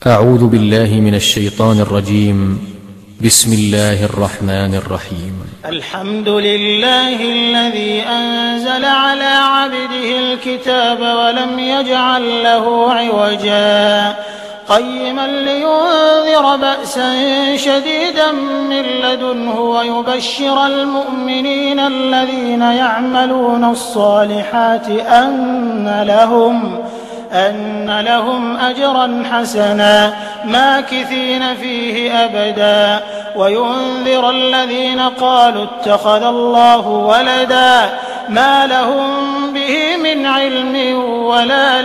أعوذ بالله من الشيطان الرجيم. بسم الله الرحمن الرحيم. الحمد لله الذي أنزل على عبده الكتاب ولم يجعل له عوجا قيما لينذر بأسا شديدا من لدنه ويبشر المؤمنين الذين يعملون الصالحات أن لهم أجرا حسنا ماكثين فيه أبدا وينذر الذين قالوا اتخذ الله ولدا ما لهم به من علم ولا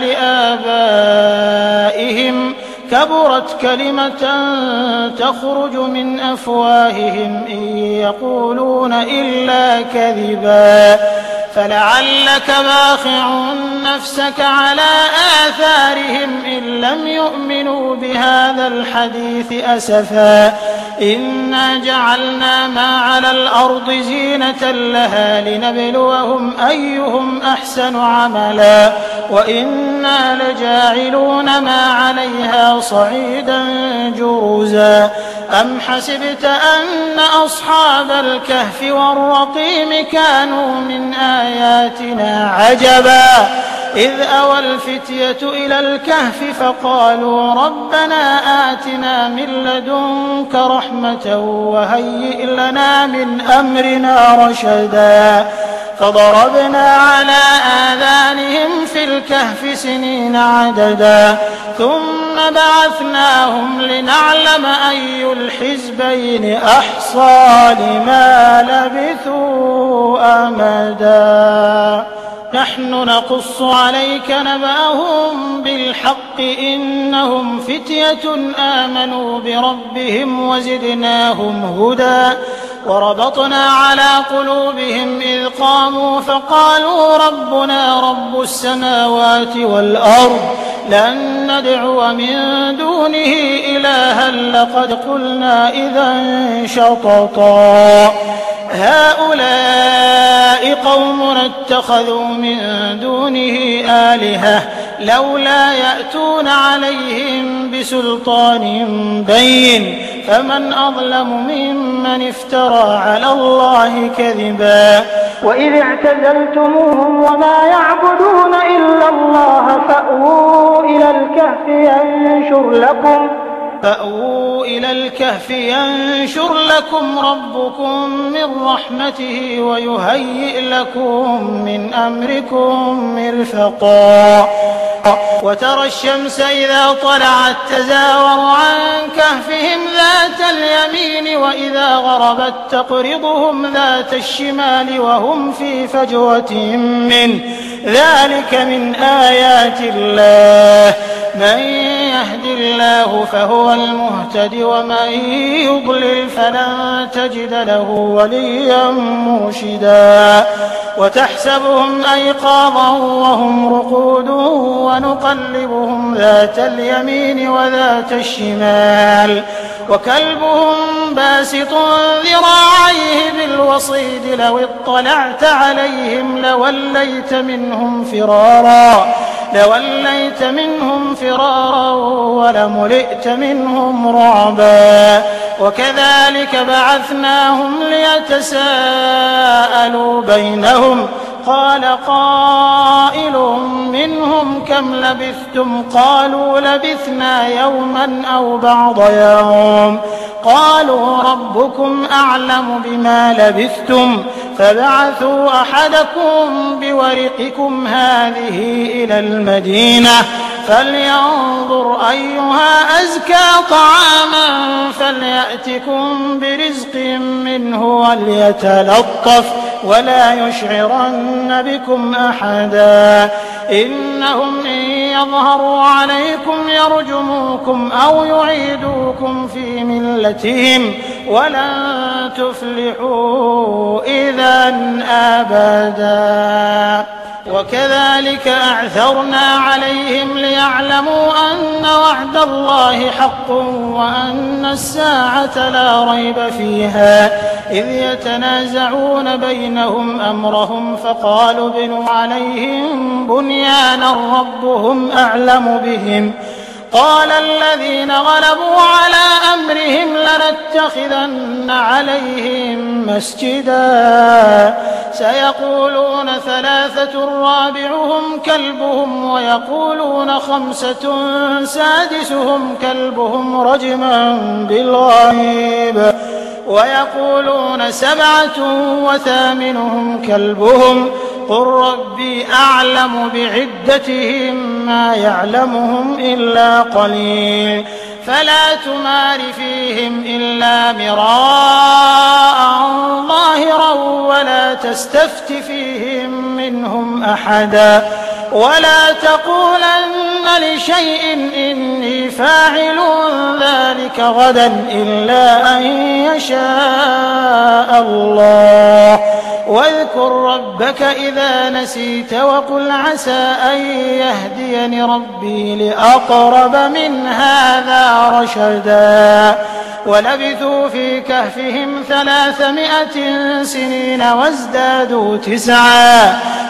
لآبائهم كبرت كلمة تخرج من أفواههم إن يقولون إلا كذبا فلعلك باخع نفسك على آثارهم إن لم يؤمنوا بهذا الحديث أسفا إنا جعلنا ما على الأرض زينة لها لنبلوهم أيهم أحسن عملا وإنا لجاعلون ما عليها صعيدا جرزا أم حسبت أن أصحاب الكهف والرقيم كانوا من آياتنا عجبا إذ أوى الفتية إلى الكهف فقالوا ربنا آتنا من لدنك رحمة وهيئ لنا من أمرنا رشدا فضربنا على آذانهم في الكهف سنين عددا ثم بعثناهم لنعلم أي الحزبين أحصى لما لبثوا أمدا نحن نقص عليك نبأهم بالحق إنهم فتية آمنوا بربهم وزدناهم هدى وربطنا على قلوبهم إذ قاموا فقالوا ربنا رب السماوات والأرض لن ندعو من دونه إلها لقد قلنا إذا شططا هؤلاء قومنا اتخذوا من دونه آلهة لولا يأتون عليهم بسلطان بين فمن أظلم ممن افترى على الله كذبا وإذ اعتزلتموهم وما يعبدون إلا الله فأووا إلى الكهف ينشر لكم ربكم من رحمته ويهيئ لكم من أمركم مرفقا وترى الشمس إذا طلعت تزاور عن كهفهم ذات اليمين وإذا غربت تقرضهم ذات الشمال وهم في فجوة منه ذلك من آيات الله من يهد الله فهو المهتد ومن يضلل فلن تجد له وليا مرشدا وتحسبهم أيقاظا وهم رقود ونقلبهم ذات اليمين وذات الشمال وكلبهم باسط ذراعيه بالوصيد لو اطلعت عليهم لوليت منهم فرارا ولملئت منهم رعبا وكذلك بعثناهم ليتساءلوا بينهم قال قائل منهم كم لبثتم قالوا لبثنا يوما أو بعض يوم قالوا ربكم أعلم بما لبثتم فبعثوا أحدكم بورقكم هذه إلى المدينة فلينظر أيها أزكى طعاما فليأتكم برزق منه وليتلطف ولا يشعرن بكم أحدا إنهم إن يظهروا عليكم يرجموكم أو يعيدوكم في ملتهم ولن تفلحوا إذا أبدا وكذلك أعثرنا عليهم ليعلموا أن وعد الله حق وأن الساعة لا ريب فيها إذ يتنازعون بينهم أمرهم فقالوا ابنوا عليهم بنيانا ربهم أعلم بهم قال الذين غلبوا على أمرهم لنتخذن عليهم مسجدا سيقولون 3 رابعهم كلبهم ويقولون 5 سادسهم كلبهم رجما بالغيب ويقولون 7 وثامنهم كلبهم قل ربي أعلم بعدتهم ما يعلمهم إلا قليل فلا تمار فيهم إلا مراء ظاهرا ولا تستفت فيهم منهم أحدا ولا تقولن لشيء إني فاعل ذلك غدا إلا أن يشاء الله واذكر ربك إذا نسيت وقل عسى أن يهديني ربي لأقرب من هذا رشدا ولبثوا في كهفهم 300 سنين وازدادوا 9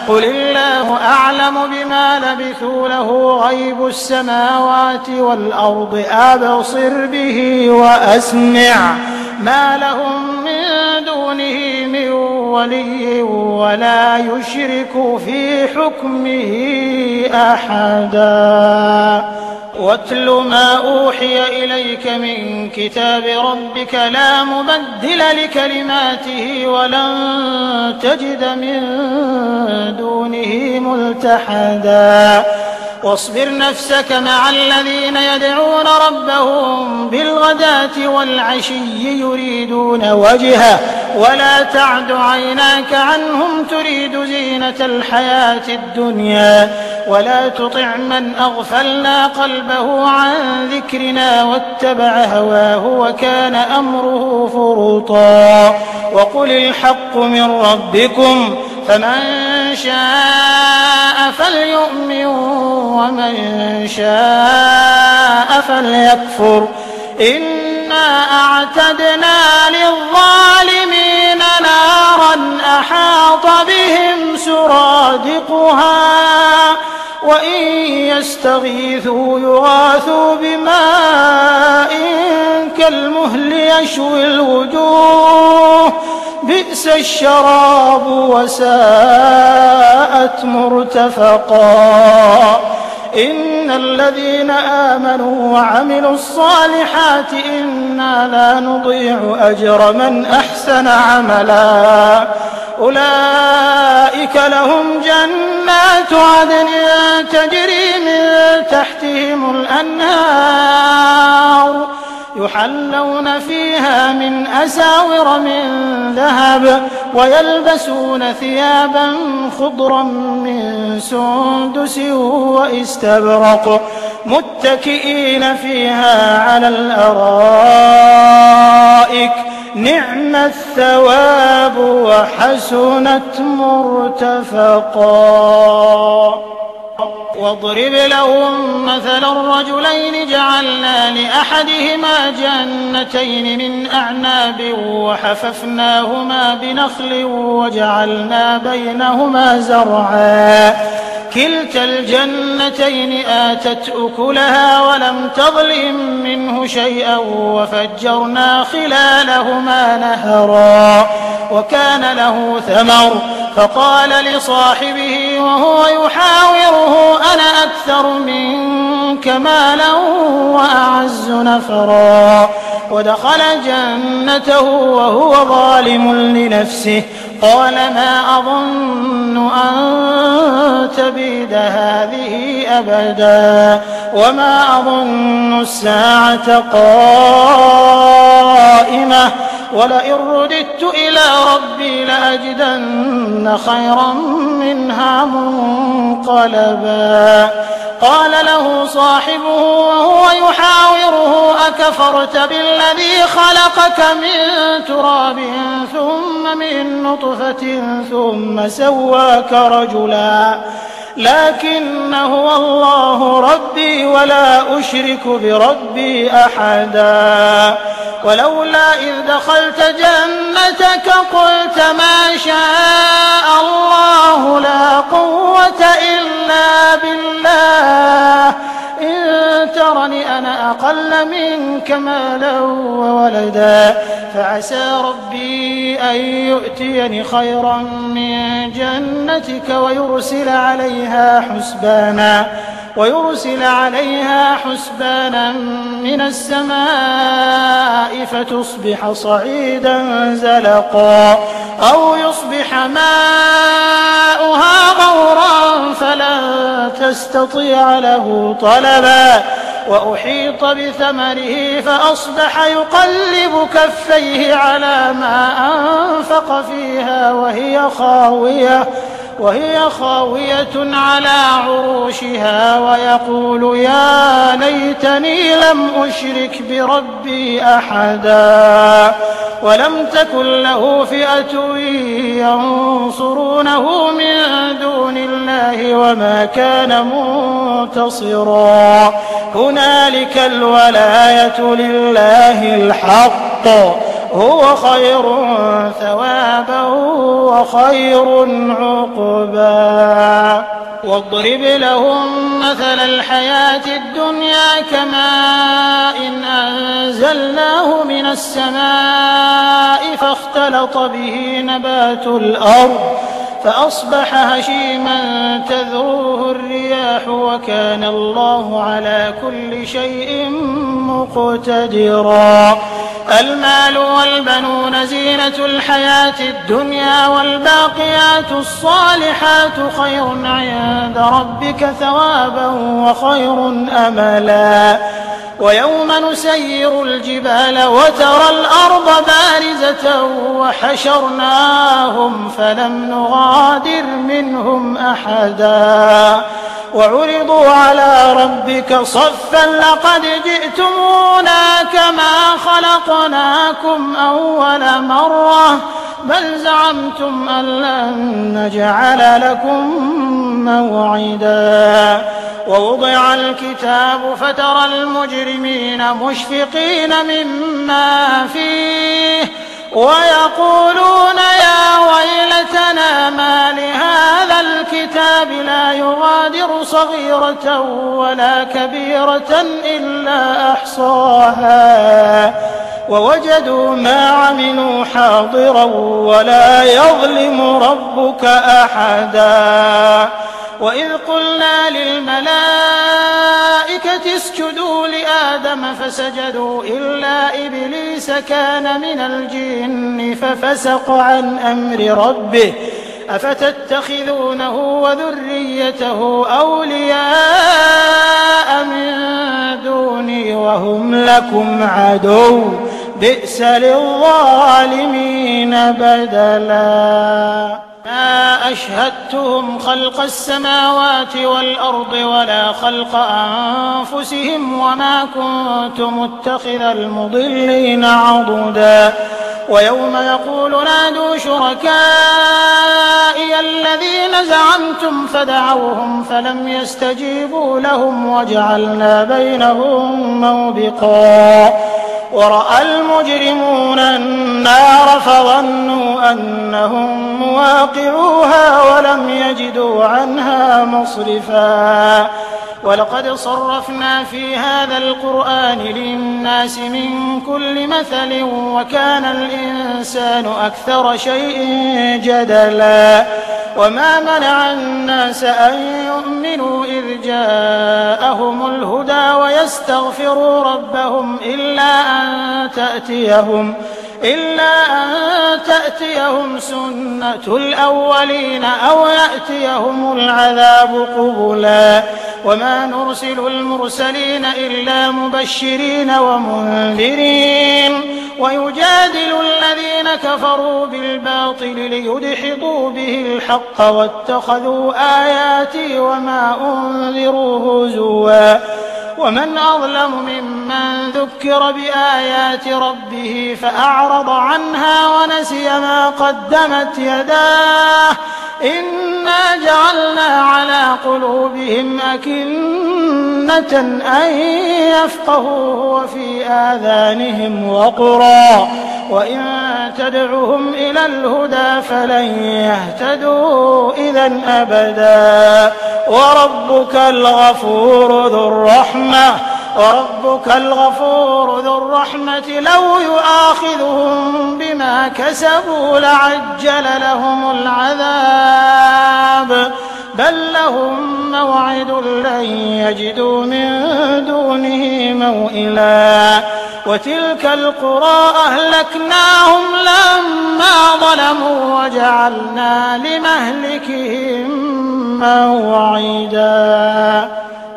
قل الله أعلم بما لبثوا له غيب السماوات والأرض أبصر به وأسمع ما لهم من دونه من ولي ولا يشرك في حكمه أحدا واتل ما أوحي إليك من كتاب ربك لا مبدل لكلماته ولن تجد من دونه ملتحدا واصبر نفسك مع الذين يدعون ربهم بالغداة والعشي يريدون وجهه ولا تعد عيناك عنهم تريد زينة الحياة الدنيا ولا تطع من أغفلنا قلبه عن ذكرنا واتبع هواه وكان أمره فرطا وقل الحق من ربكم فمن شاء فليؤمن ومن شاء فليكفر إنا أعتدنا للظالمين نارا أحاط بهم سرادقها وإن يستغيثوا يغاثوا بماء كالمهل يشوي الوجوه بئس الشراب وساءت مرتفقا إن الذين آمنوا وعملوا الصالحات إنا لا نضيع أجر من أحسن عملا أولئك لهم جنات عدن تجري من تحتهم الأنهار يحلون فيها من أساور من ذهب ويلبسون ثيابا خضرا من سندس واستبرق متكئين فيها على الأرائك نعم الثواب وحسنت مرتفقا واضرب لهم مثلا الرجلين جعلنا لأحدهما جنتين من أعناب وحففناهما بنخل وجعلنا بينهما زرعا كلتا الجنتين آتت أكلها ولم تظلم منه شيئا وفجرنا خلالهما نهرا وكان له ثمر فقال لصاحبه وهو يحاوره أنا أكثر منك مالا وأعز نفرا ودخل جنته وهو ظالم لنفسه قال ما أظن أن تبيد هذه أبدا وما أظن الساعة قائمة ولئن رددت إلى ربي لأجدن خيرا منها منقلبا قال له صاحبه وهو يحاوره أكفرت بالذي خلقك من تراب ثم من نطفة ثم سواك رجلا لكن هو الله ربي ولا أشرك بربي أحدا ولولا إذ دخلت جنتك قلت ما شاء الله لا قوة إلا بالله إن ترني أنا أقل منك مالا وولدا فعسى ربي أن يؤتيني خيرا من جنتك ويرسل عليها حسبانا من السماء فتصبح صعيدا زلقا أو يصبح ماؤها غورا فلن تستطيع له طلبا وأحيط بثمره فأصبح يقلب كفيه على ما أنفق فيها وهي خاوية على عروشها ويقول يا ليتني لم أشرك بربي أحدا ولم تكن له فئة ينصرونه من دون الله وما كان منتصرا هنالك الولاية لله الحق هو خير ثوابا وخير عقبا واضرب لهم مثل الحياة الدنيا كماء إن أنزلناه من السماء فاختلط به نبات الأرض فأصبح هشيما تذروه الرياح وكان الله على كل شيء مقتدرا المال والبنون زينة الحياة الدنيا والباقيات الصالحات خير عند ربك ثوابا وخير أملا ويوم نسير الجبال وترى الأرض بارزة وحشرناهم فلم نغادر منهم أحدا وعرضوا على ربك صفا لقد جئتمونا كما خلقناكم أول مرة بل زعمتم أن لن نجعل لكم موعدا ووضع الكتاب فترى المجرمين مشفقين مما فيه ويقولون يا ويلتنا ما لهذا الكتاب لا يغادر صغيرة ولا كبيرة إلا أحصاها ووجدوا ما عملوا حاضرا ولا يظلم ربك أحدا وإذ قلنا للملائكة اسجدوا لآدم فسجدوا إلا إبليس كان من الجن ففسق عن أمر ربه أفتتخذونه وذريته أولياء من دوني وهم لكم عدو بئس للظالمين بدلا ما أشهدتهم خلق السماوات والأرض ولا خلق أنفسهم وما كنت متخذ المضلين عضدا ويوم يقول نادوا شركائي الذين زعمتم فدعوهم فلم يستجيبوا لهم وجعلنا بينهم موبقا ورأى المجرمون النار فظنوا أنهم مواقعوها ولم يجدوا عنها مصرفا ولقد صرفنا في هذا القرآن للناس من كل مثل وكان الإنسان أكثر شيء جدلا وما منع الناس أن يؤمنوا إذ جاءهم الهدى ويستغفروا ربهم إلا أن تأتيهم سنة الأولين أو يأتيهم العذاب قبلا وما نرسل المرسلين إلا مبشرين ومنذرين ويجادل الذين كفروا بالباطل ليدحضوا به الحق واتخذوا آياتي وما أنذروا هزوا ومن أظلم ممن ذكر بآيات ربه فأعرض عنها ونسي ما قدمت يداه إنا جعلنا على قلوبهم أكنة أن يفقهوه وفي آذانهم وقرا وإن تدعهم إلى الهدى فلن يهتدوا إذا أبدا وربك الغفور ذو الرحمة وربك الغفور ذو الرحمة لو يؤاخذهم بما كسبوا لعجل لهم العذاب بل لهم موعد لن يجدوا من دونه موئلا وتلك القرى أهلكناهم لما ظلموا وجعلنا لمهلكهم موعدا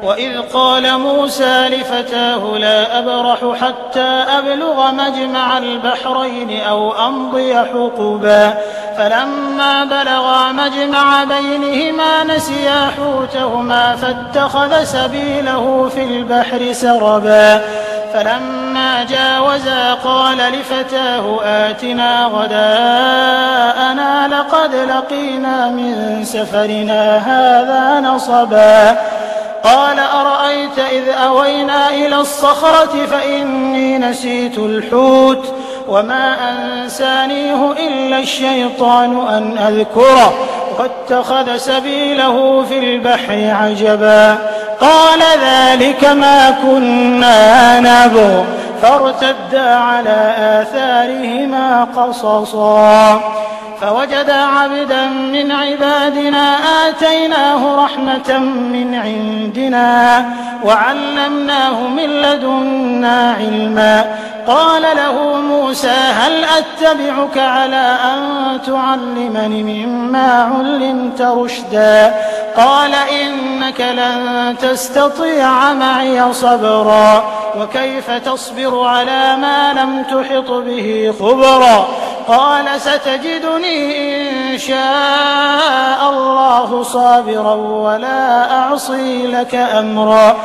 وإذ قال موسى لفتاه لا أبرح حتى أبلغ مجمع البحرين أو أمضي حقبا فلما بلغا مجمع بينهما نسيا حوتهما فاتخذ سبيله في البحر سربا فلما جاوزا قال لفتاه آتنا غداءنا لقد لقينا من سفرنا هذا نصبا قال أرأيت إذ أوينا إلى الصخرة فإني نسيت الحوت وما أنسانيه إلا الشيطان أن أذكره واتخذ سبيله في البحر عجبا قال ذلك ما كنا نبغ فارتدا على آثارهما قصصا فوجدا عبدا من عبادنا آتيناه رحمة من عندنا وعلمناه من لدنا علما قال له موسى هل أتبعك على أن تعلمني مما علمت رشدا قال إنك لن تستطيع معي صبرا وكيف تصبر على ما لم تحط به خبرا قال ستجدني إن شاء الله صابرا ولا أعصي لك أمرا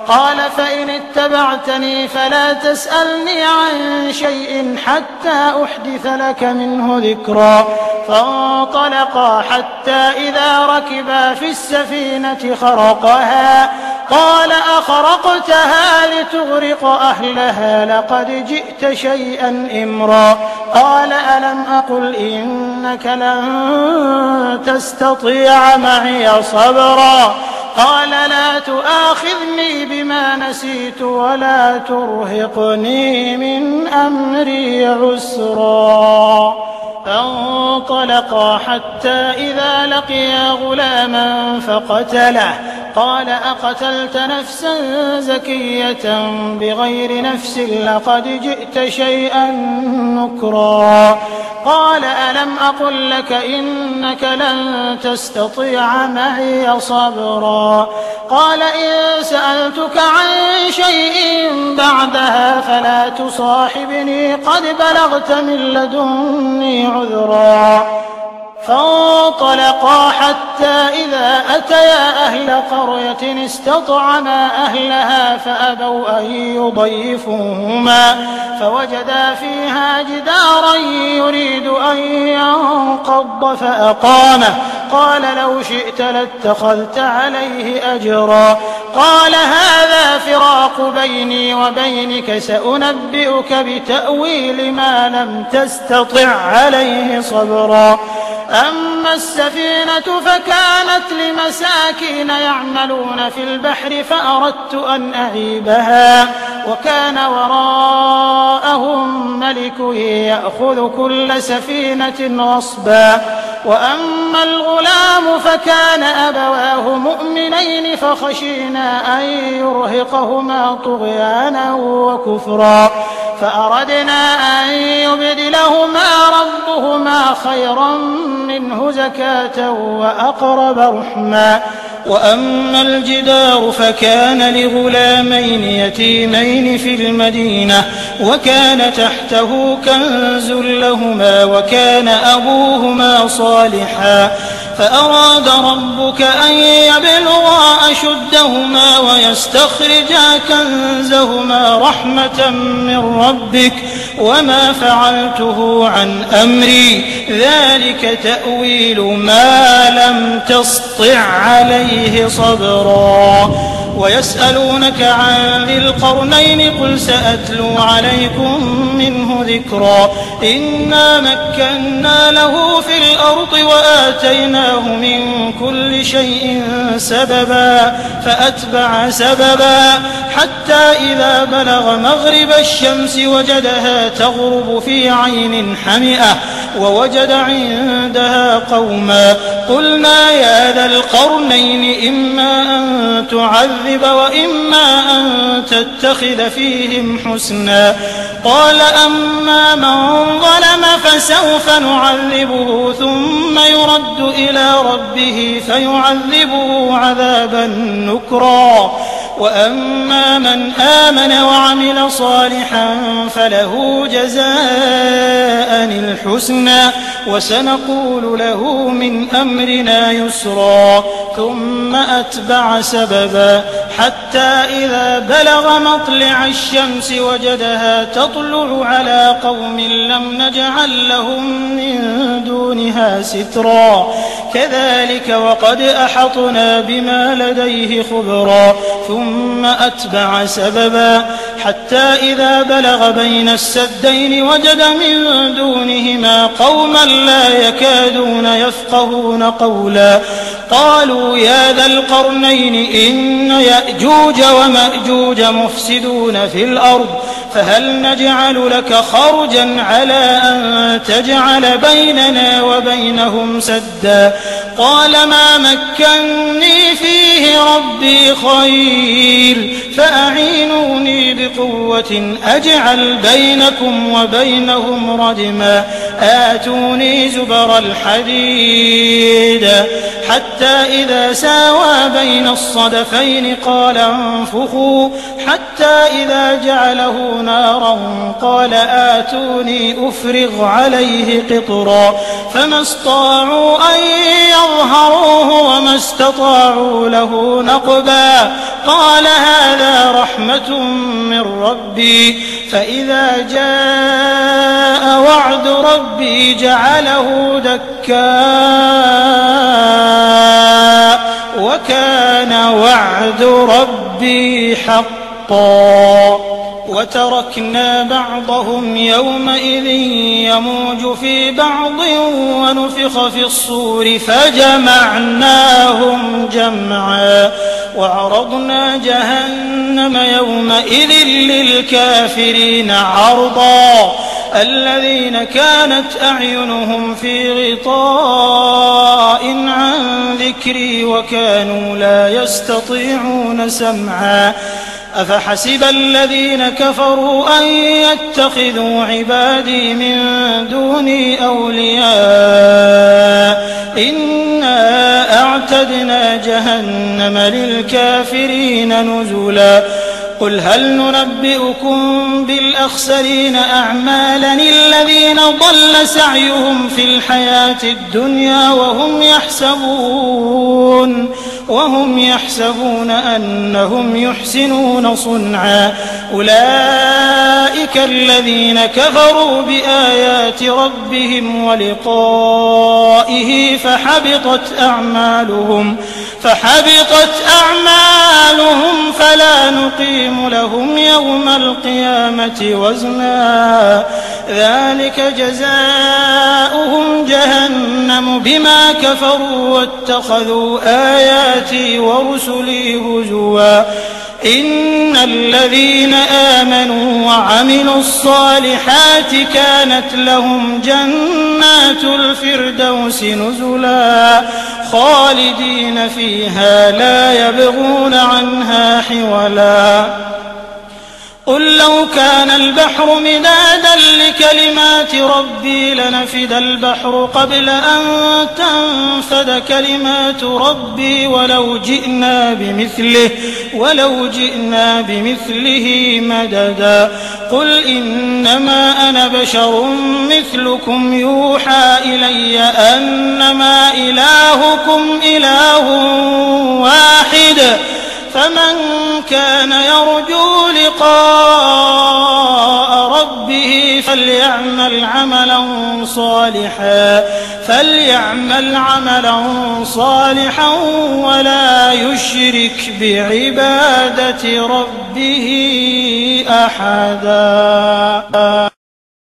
قال فإن اتبعتني فلا تسألني عن شيء حتى أحدث لك منه ذكرا فانطلقا حتى إذا ركبا في السفينة خرقها قال أخرقتها لتغرق أهلها لقد جئت شيئا إمرا قال ألم أقل إنك لن تستطيع معي صبرا قال لا تؤاخذني بما نسيت ولا ترهقني من أمري عسرا فانطلقا حتى إذا لقيا غلاما فقتله قال أقتلت نفسا زكية بغير نفس لقد جئت شيئا نكرا قال ألم أقل لك إنك لن تستطيع معي صبرا قال إن سألتك عن شيء بعدها فلا تصاحبني قد بلغت من لدني عذرا فانطلقا حتى إذا أتيا أهل قرية استطعما أهلها فأبوا أن يضيفوهما فوجدا فيها جدارا يريد أن ينقض فأقامه قال لو شئت لاتخذت عليه أجرا قال هذا فراق بيني وبينك سأنبئك بتأويل ما لم تستطع عليه صبرا أما السفينة فكانت لمساكين يعملون في البحر فأردت أن أعيبها وكان وراءهم ملك يأخذ كل سفينة غصبا وأما الغلام فكان أبواه مؤمنين فخشينا أن يرهقهما طغيانا وكفرا فأردنا أن يبدلهما ربهما خيرا منه زكاة وأقرب رحما وأما الجدار فكان لغلامين يتيمين في المدينة وكان تحته كنز لهما وكان أبوهما صالحا فأراد ربك أن يبلغا أشدهما ويستخرجا كنزهما رحمة من ربك وما فعلته عن أمري ذلك تأويل ما لم تسطع عليه صبرا ويسألونك عن ذي القرنين قل سأتلو عليكم منه ذكرا إنا مكنا له في الأرض وآتيناه من كل شيء سببا فأتبع سببا حتى إذا بلغ مغرب الشمس وجدها تغرب في عين حمئة ووجد عندها قوما قلنا يا ذا القرنين إما أن تعذب وإما أن تتخذ فيهم حسنا قال أما من ظلم فسوف نعذبه ثم يرد إلى ربه فيعذبه عذابا نكرا وأما من آمن وعمل صالحا فله جزاء الحسنى وسنقول له من أمرنا يسرا ثم أتبع سببا حتى إذا بلغ مطلع الشمس وجدها تطلع على قوم لم نجعل لهم من دونها سترا كذلك وقد أحطنا بما لديه خبرا ثم أتبع سببا حتى إذا بلغ بين السدين وجد من دونهما قوما لا يكادون يفقهون قولا قالوا يا ذا القرنين إن يأجوج ومأجوج مفسدون في الأرض فهل نجعل لك خرجا على أن تجعل بيننا وبينهم سدا قال ما مكني فيه ربي خير فأعينوني بقوة أجعل بينكم وبينهم ردما آتوني زبر الحديد حتى إذا ساوى بين الصدفين قال انفخوا حتى إذا جعله نارا قال آتوني أفرغ عليه قطرا فما استطاعوا أن يظهروه وما استطاعوا له نقبا قال هذا رحمة من ربي فإذا جاء وعد ربي جعله دكا وكان وعد ربي حقا وتركنا بعضهم يومئذ يموج في بعض ونفخ في الصور فجمعناهم جمعا وعرضنا جهنم يومئذ للكافرين عرضا الذين كانت أعينهم في غطاء عن ذكري وكانوا لا يستطيعون سمعا أفحسب الذين كفروا أن يتخذوا عبادي من دوني أولياء إنا أعتدنا جهنم للكافرين نزلا قل هل ننبئكم بالأخسرين أعمالا الذين ضل سعيهم في الحياة الدنيا وهم يحسبون أنهم يحسنون صنعا أولئك الذين كفروا بآيات ربهم ولقائه فحبطت أعمالهم فلا نقيم لهم يوم القيامة وزنا ذلك جزاؤهم جهنم بما كفروا واتخذوا آياتي ورسلي هزوا إن الذين آمنوا وعملوا الصالحات كانت لهم جنات الفردوس نزلا خالدين فيها لا يبغون عنها حولا قل لو كان البحر مدادا لكلمات ربي لنفد البحر قبل أن تنفد كلمات ربي ولو جئنا بمثله مددا قل إنما أنا بشر مثلكم يوحى إلي أنما إلهكم إله واحد فمن كان يرجو لقاء ربه فليعمل عملا صالحا ولا يشرك بعبادة ربه أحدا.